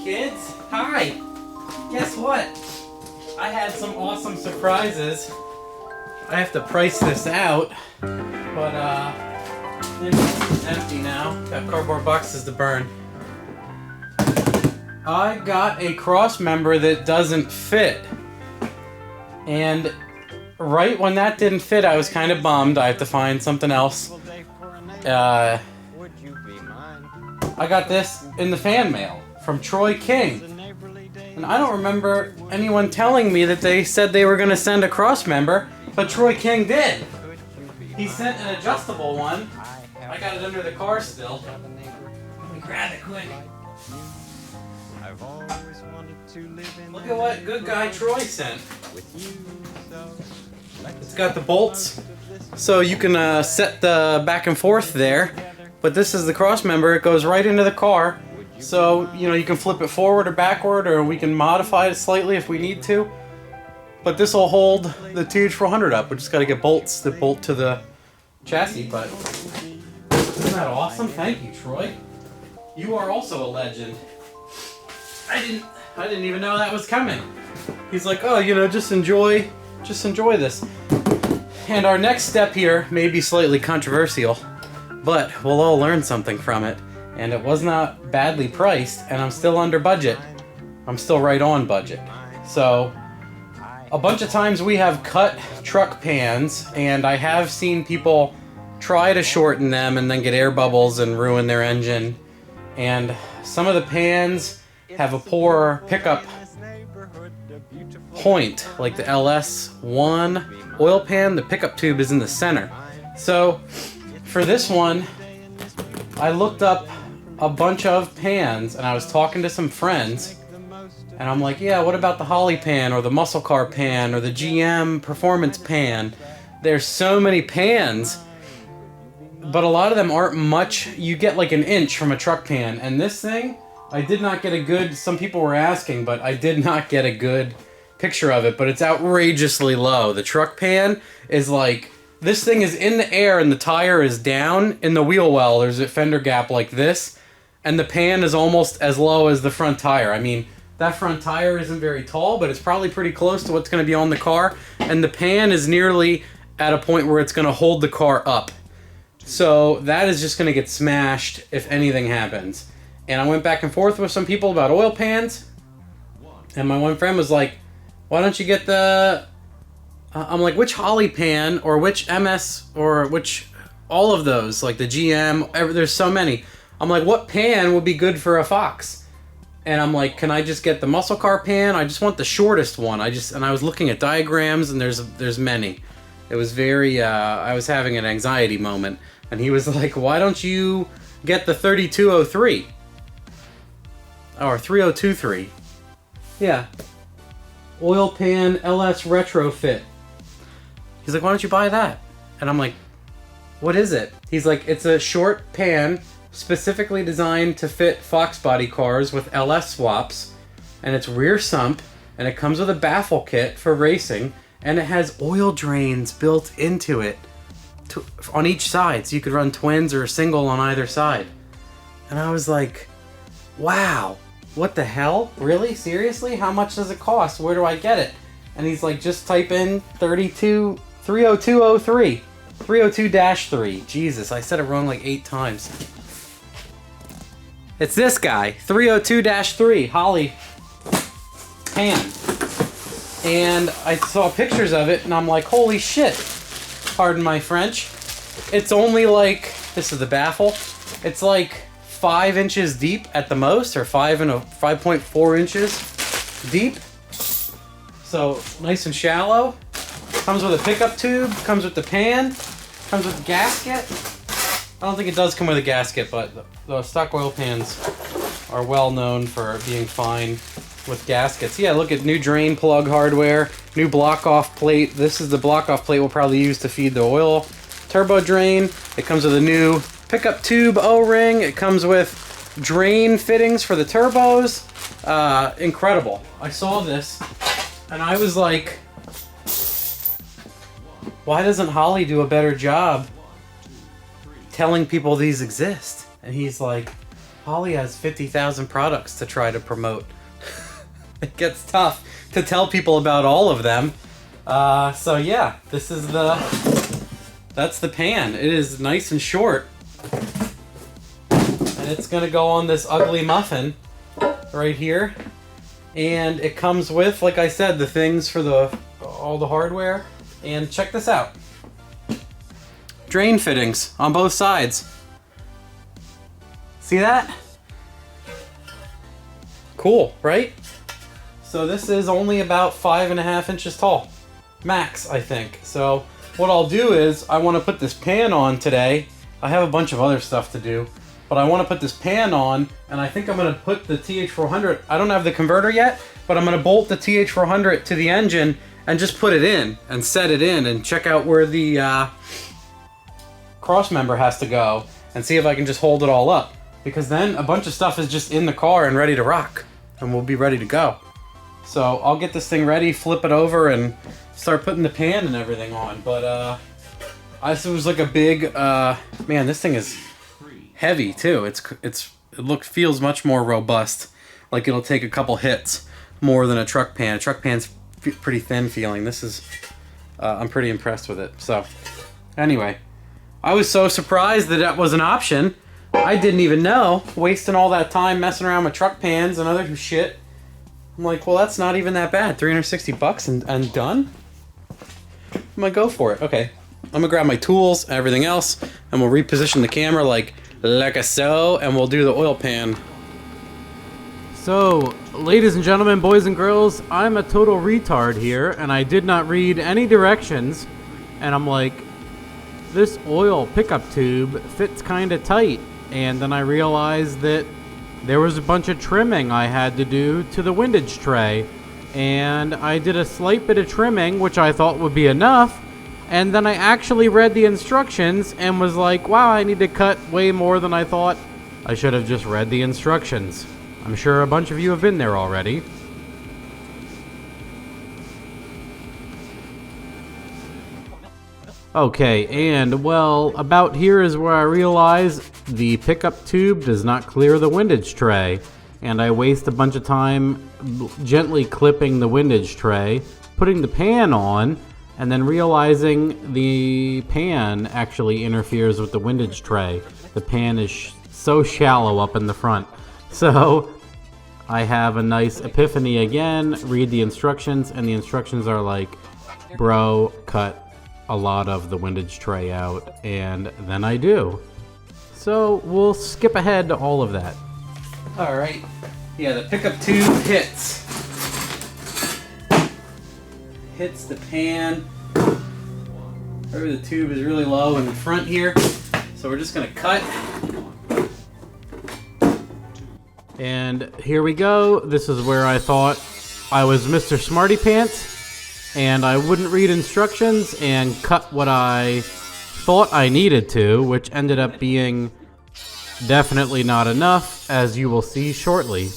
kids. Hi. Guess what? I had some awesome surprises. I have to price this out, but it's empty now. Got cardboard boxes to burn. I got a cross member that doesn't fit. And right when that didn't fit, I was kind of bummed. I have to find something else. I got this in the fan mail from Troy King. And I don't remember anyone telling me that they said they were going to send a cross member, but Troy King did. He sent an adjustable one. I got it under the car still. Let me grab it quick. Look at what good guy Troy sent. It's got the bolts, so you can set the back and forth there. But this is the cross member. It goes right into the car. So, you know, you can flip it forward or backward, or we can modify it slightly if we need to. But this will hold the TH400 up. We just got to get bolts that bolt to the chassis. But isn't that awesome? Thank you, Troy. You are also a legend. I didn't even know that was coming. He's like, oh, you know, just enjoy this. And our next step here may be slightly controversial, but we'll all learn something from it. And it was not badly priced, and I'm still under budget. I'm still right on budget. So, a bunch of times we have cut truck pans, and I have seen people try to shorten them and then get air bubbles and ruin their engine. And some of the pans have a poor pickup point, like the LS1 oil pan. The pickup tube is in the center. So, for this one, I looked up a bunch of pans, and I was talking to some friends, and I'm like, yeah, what about the Holley pan, or the muscle car pan, or the GM performance pan? There's so many pans, but a lot of them aren't much. You get like an inch from a truck pan, and this thing, I did not get a good, some people were asking, but I did not get a good picture of it, but it's outrageously low. The truck pan is like, this thing is in the air and the tire is down. In the wheel well, there's a fender gap like this, and the pan is almost as low as the front tire. I mean, that front tire isn't very tall, but it's probably pretty close to what's going to be on the car, and the pan is nearly at a point where it's going to hold the car up. So that is just going to get smashed if anything happens. And I went back and forth with some people about oil pans, and my one friend was like, why don't you get the... I'm like, which Holley pan, or which MS, or which... all of those, like the GM, there's so many. I'm like, what pan would be good for a Fox? And I'm like, can I just get the muscle car pan? I just want the shortest one. And I was looking at diagrams, and there's many. It was very, I was having an anxiety moment. And he was like, why don't you get the 3203? Or 3023. Yeah. Oil pan LS retrofit. He's like, why don't you buy that? And I'm like, what is it? He's like, it's a short pan specifically designed to fit Fox body cars with LS swaps, and it's rear sump, and it comes with a baffle kit for racing, and it has oil drains built into it on each side, so you could run twins or a single on either side. And I was like, wow, what the hell? Really? Seriously? How much does it cost? Where do I get it? And he's like, just type in 30203. 302-3. Jesus, I said it wrong like 8 times. It's this guy, 302-3, Holley pan. And I saw pictures of it, and I'm like, holy shit. Pardon my French. It's only like, this is the baffle, it's like 5 inches deep at the most, or 5.4 inches deep. So, nice and shallow. Comes with a pickup tube, comes with the pan, comes with the gasket. I don't think it does come with a gasket, but the stock oil pans are well known for being fine with gaskets. Yeah, look at new drain plug hardware, new block-off plate. This is the block-off plate we'll probably use to feed the oil turbo drain. It comes with a new pickup tube O-ring. It comes with drain fittings for the turbos. Incredible. I saw this, and I was like, why doesn't Holley do a better job telling people these exist? And he's like, Holly has 50,000 products to try to promote. It gets tough to tell people about all of them. So yeah, this is that's the pan. It is nice and short. And it's gonna go on this ugly muffin right here. And it comes with, like I said, the things for all the hardware. And check this out. Drain fittings on both sides. See that? Cool, right? So this is only about 5.5 inches tall. Max, I think. So what I'll do is, I want to put this pan on today. I have a bunch of other stuff to do, but I want to put this pan on, and I think I'm going to put the TH400, I don't have the converter yet, but I'm going to bolt the TH400 to the engine and just put it in and set it in and check out where the cross member has to go and see if I can just hold it all up. Because then a bunch of stuff is just in the car and ready to rock, and we'll be ready to go. So I'll get this thing ready, flip it over, and start putting the pan and everything on. But this was like a big, man, this thing is heavy too. It feels much more robust. Like it'll take a couple hits more than a truck pan. A truck pan's pretty thin feeling. This is, I'm pretty impressed with it. So anyway, I was so surprised that was an option. I didn't even know, wasting all that time messing around with truck pans and other shit. I'm like, well, that's not even that bad. 360 bucks and done? I'm gonna go for it. Okay, I'm gonna grab my tools and everything else, and we'll reposition the camera like so, and we'll do the oil pan. So, ladies and gentlemen, boys and girls, I'm a total retard here, and I did not read any directions, and I'm like, this oil pickup tube fits kind of tight. And then I realized that there was a bunch of trimming I had to do to the windage tray. And I did a slight bit of trimming, which I thought would be enough. And then I actually read the instructions and was like, wow, I need to cut way more than I thought. I should have just read the instructions. I'm sure a bunch of you have been there already. Okay, and well, about here is where I realize the pickup tube does not clear the windage tray, and I waste a bunch of time gently clipping the windage tray, putting the pan on, and then realizing the pan actually interferes with the windage tray. The pan is so shallow up in the front. So I have a nice epiphany again, read the instructions, and the instructions are like, bro, cut a lot of the windage tray out, and then I do. So we'll skip ahead to all of that. Alright, yeah, the pickup tube hits the pan. Remember, the tube is really low in the front here, so we're just gonna cut. And here we go. This is where I thought I was Mr. Smarty Pants, and I wouldn't read instructions and cut what I thought I needed to, which ended up being definitely not enough, as you will see shortly.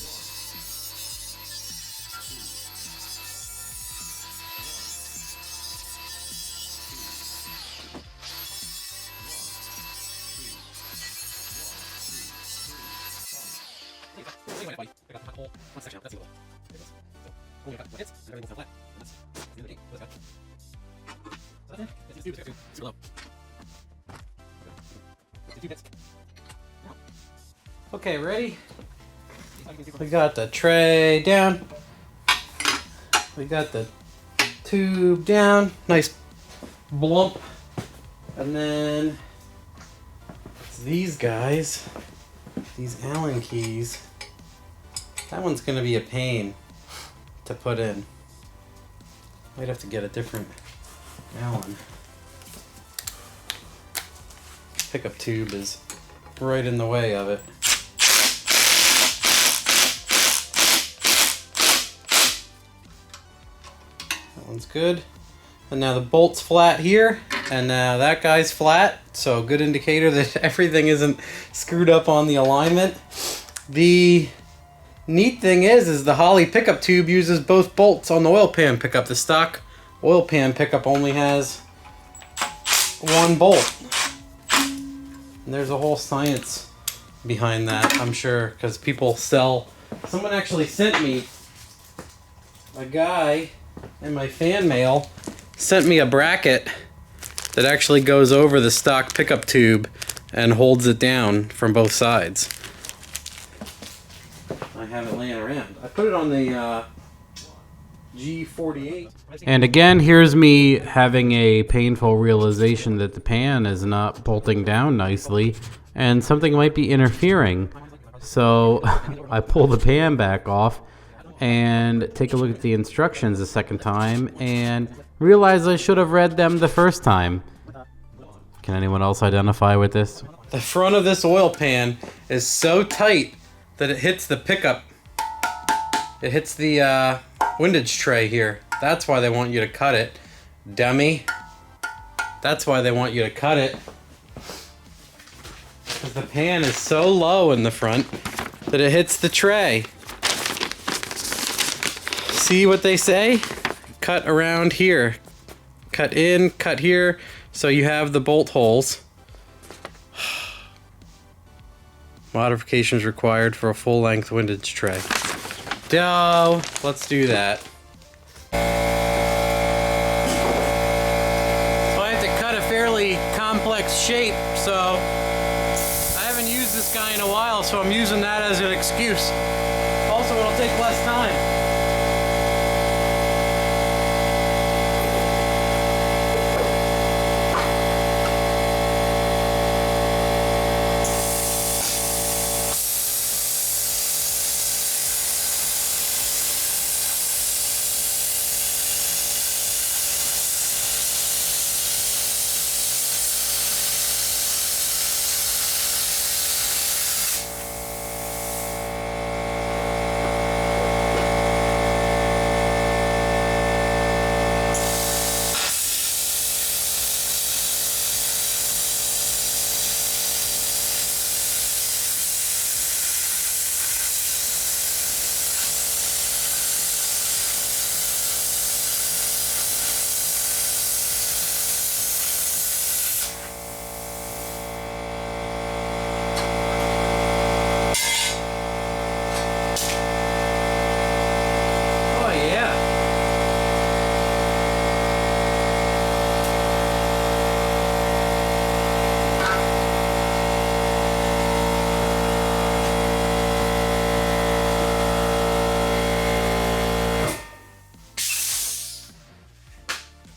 Okay, ready? We got the tray down. We got the tube down. Nice blump. And then it's these guys. These Allen keys. That one's gonna be a pain to put in. Might have to get a different Allen. Pickup tube is right in the way of it. That one's good. And now the bolt's flat here, and now that guy's flat, so good indicator that everything isn't screwed up on the alignment. The neat thing is the Holley pickup tube uses both bolts on the oil pan pickup. The stock oil pan pickup only has one bolt. And there's a whole science behind that, I'm sure, because people sell. Someone actually sent me, a guy in my fan mail sent me a bracket that actually goes over the stock pickup tube and holds it down from both sides. I have it laying around. I put it on the G48. And again, here's me having a painful realization that the pan is not bolting down nicely and something might be interfering. So I pull the pan back off and take a look at the instructions a second time and realize I should have read them the first time. Can anyone else identify with this? The front of this oil pan is so tight that it hits the pickup. It hits the windage tray here. That's why they want you to cut it, dummy. That's why they want you to cut it. Because the pan is so low in the front that it hits the tray. See what they say? Cut around here. Cut in, cut here, so you have the bolt holes. Modifications required for a full-length windage tray. Duh, let's do that. So I have to cut a fairly complex shape, so I haven't used this guy in a while, so I'm using that as an excuse. Also, it'll take less time.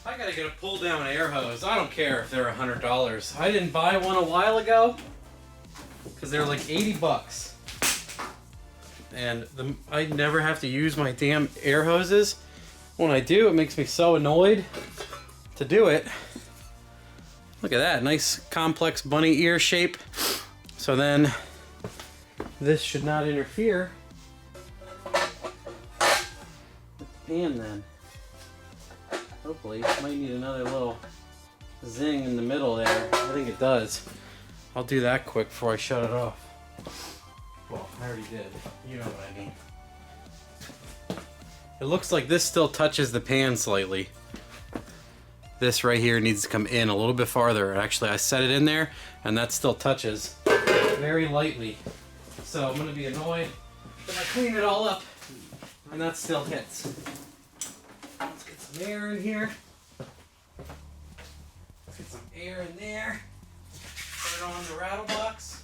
I gotta get a pull down air hose. I don't care if they're $100. I didn't buy one a while ago because they're like 80 bucks. And I never have to use my damn air hoses. When I do, it makes me so annoyed to do it. Look at that, nice complex bunny ear shape. So then this should not interfere with the pan then. Hopefully, it might need another little zing in the middle there. I think it does. I'll do that quick before I shut it off. Well, I already did. You know what I mean. It looks like this still touches the pan slightly. This right here needs to come in a little bit farther. Actually, I set it in there, and that still touches very lightly. So I'm gonna be annoyed if I clean it all up, and that still hits. Let's get some air in here. Let's get some air in there. Put it on the rattle box.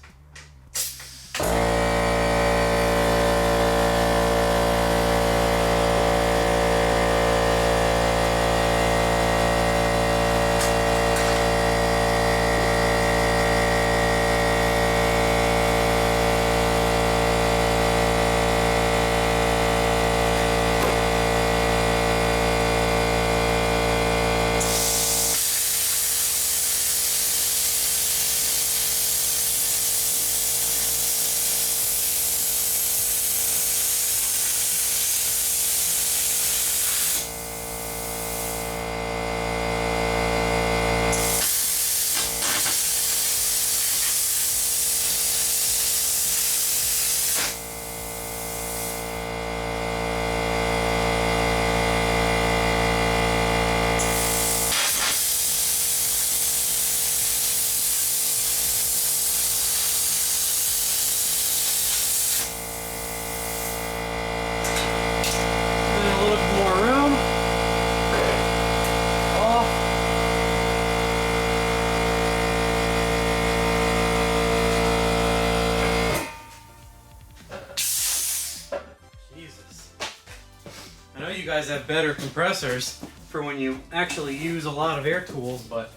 guys have better compressors for when you actually use a lot of air tools, but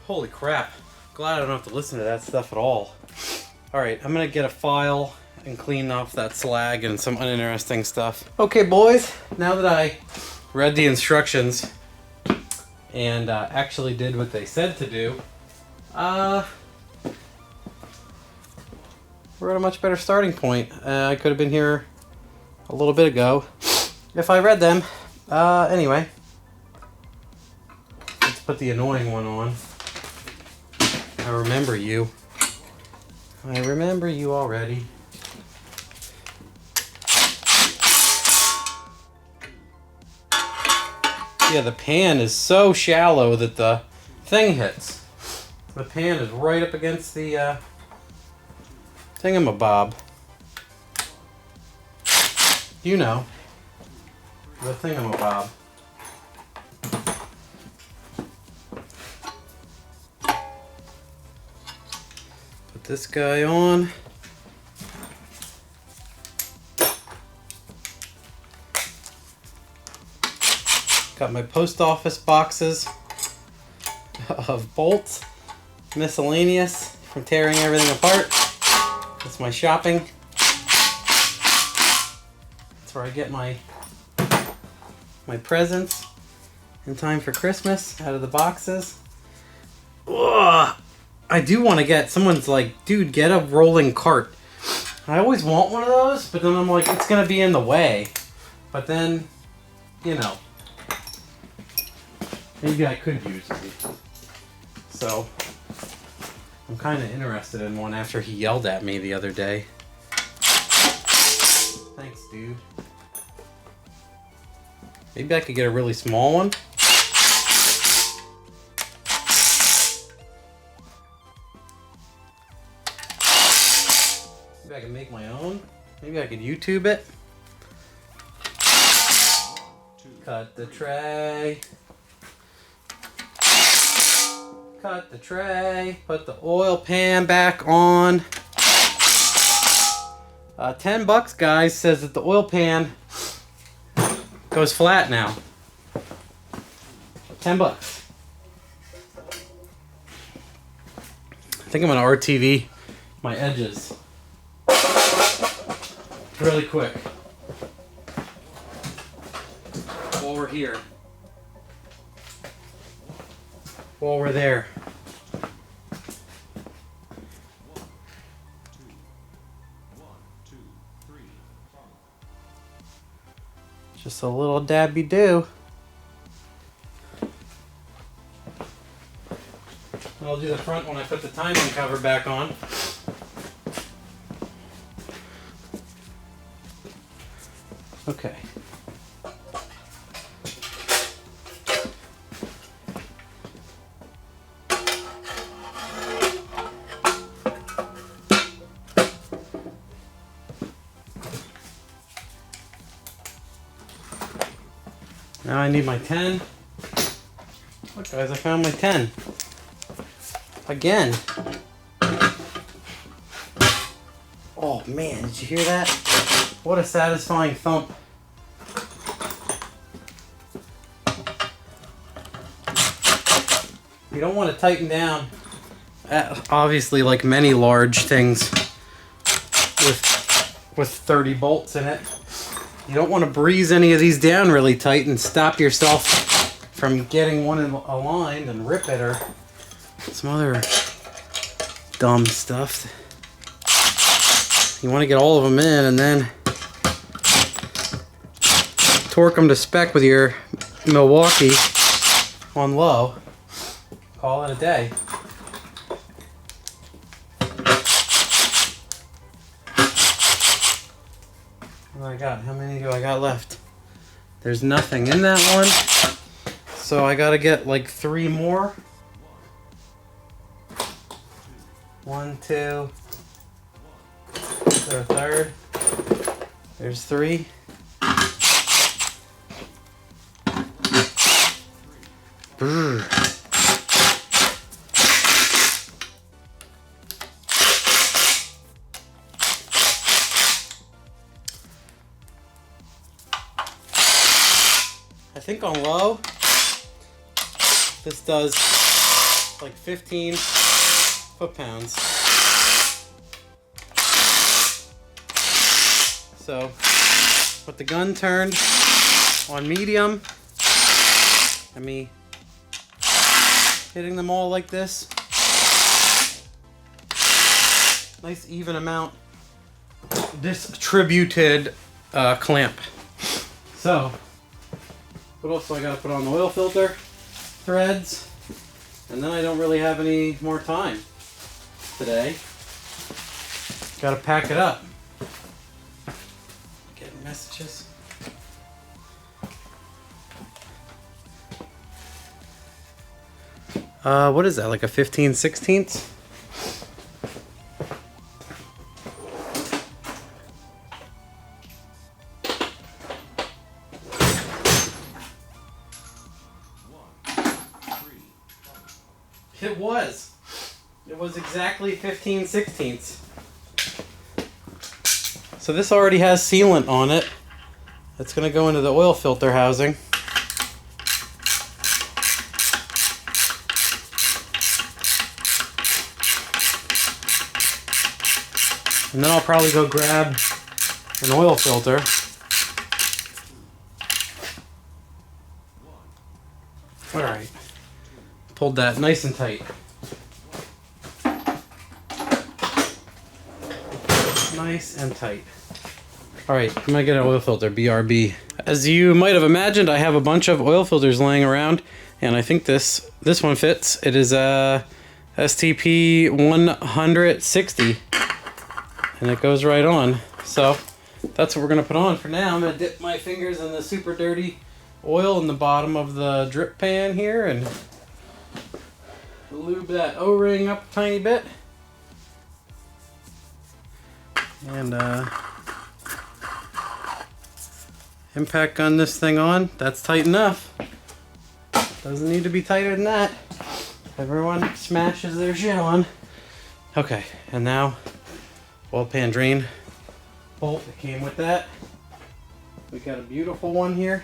holy crap. Glad I don't have to listen to that stuff at all. Alright, I'm gonna get a file and clean off that slag and some uninteresting stuff. Okay boys, now that I read the instructions and actually did what they said to do, we're at a much better starting point. I could have been here a little bit ago if I read them. Anyway, let's put the annoying one on. I remember you. I remember you already. Yeah, the pan is so shallow that the thing hits. The pan is right up against the thingamabob. You know, the thingamabob. Put this guy on. Got my post office boxes of bolts, miscellaneous from tearing everything apart. That's my shopping. That's where I get my presents in time for Christmas out of the boxes. Ugh. I do want to get, someone's like, dude, get a rolling cart. I always want one of those, but then I'm like, it's going to be in the way. But then, you know, maybe I could use one. So, I'm kind of interested in one after he yelled at me the other day. Thanks, dude. Maybe I could get a really small one. Maybe I can make my own. Maybe I could YouTube it. Cut the tray. Cut the tray. Put the oil pan back on. $10, guys, says that the oil pan goes flat now. $10. I think I'm gonna RTV my edges really quick while we're here. While we're there. Just a little dabby do. I'll do the front when I put the timing cover back on. Okay. Now I need my 10. Look guys, I found my 10. Again. Oh man, did you hear that? What a satisfying thump. You don't want to tighten down. Obviously, like many large things with 30 bolts in it. You don't want to breeze any of these down really tight and stop yourself from getting one aligned and rip it or some other dumb stuff. You want to get all of them in and then torque them to spec with your Milwaukee on low. Call it a day. What do I got? How many do I got left? There's nothing in that one. So I gotta get like 3 more. 1, 2. Is there a third? There's 3. Brr. think on low, this does like 15 foot-pounds. So, with the gun turned on medium, and me hitting them all like this, nice even amount distributed clamp. So, what else do I gotta put on? The oil filter, threads, and then I don't really have any more time today. Gotta pack it up. Getting messages. What is that, like a 15/16? It was exactly 15/16. So this already has sealant on it. It's going to go into the oil filter housing. And then I'll probably go grab an oil filter. Alright. Pulled that nice and tight. Nice and tight. Alright, I'm gonna get an oil filter, BRB. As you might have imagined, I have a bunch of oil filters laying around, and I think this one fits. It is a STP 160, and it goes right on. So that's what we're gonna put on for now. I'm gonna dip my fingers in the super dirty oil in the bottom of the drip pan here and lube that O-ring up a tiny bit. And impact gun this thing on. That's tight enough. Doesn't need to be tighter than that. Everyone smashes their shit on. Okay, and now oil pan drain bolt that came with that. We got a beautiful one here.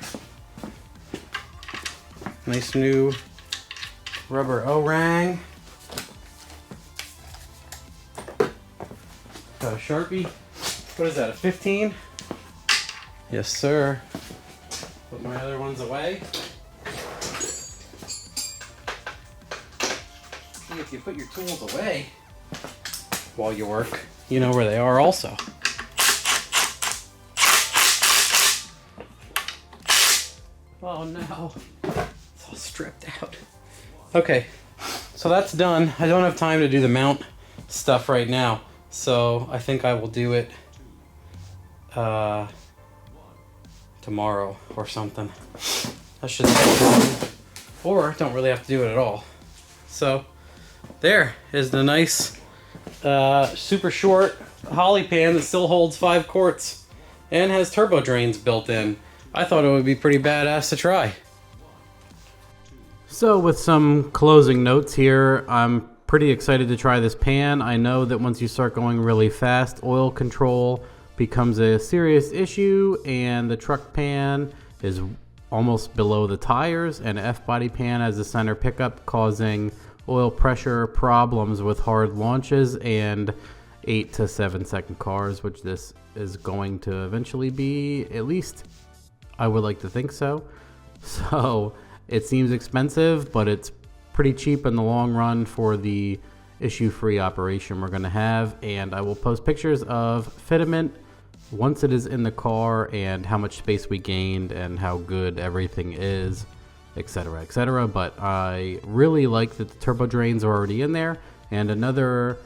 Nice new rubber O-ring. Got a Sharpie. What is that, a 15? Yes, sir. Put my other ones away. See, if you put your tools away while you work, you know where they are also. Oh no, it's all stripped out. Okay, so that's done. I don't have time to do the mount stuff right now, so I think I will do it tomorrow or something. I should say, or don't really have to do it at all. So there is the nice super short holly pan that still holds 5 quarts and has turbo drains built in. I thought it would be pretty badass to try. So with some closing notes here, I'm pretty excited to try this pan. I know that once you start going really fast, oil control becomes a serious issue, and the truck pan is almost below the tires, and F-body pan has a center pickup, causing oil pressure problems with hard launches and 8 to 7 second cars, which this is going to eventually be. At least I would like to think so. So it seems expensive, but it's pretty cheap in the long run for the issue-free operation we're going to have. And I will post pictures of fitment once it is in the car and how much space we gained and how good everything is, etc., etc. But I really like that the turbo drains are already in there. And another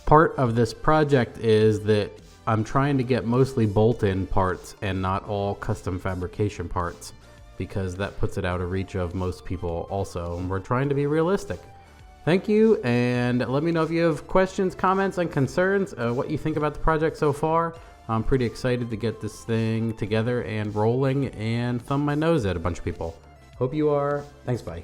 part of this project is that I'm trying to get mostly bolt-in parts and not all custom fabrication parts, because that puts it out of reach of most people also, and we're trying to be realistic. Thank you, and let me know if you have questions, comments, and concerns, what you think about the project so far. I'm pretty excited to get this thing together and rolling and thumb my nose at a bunch of people. Hope you are. Thanks, bye.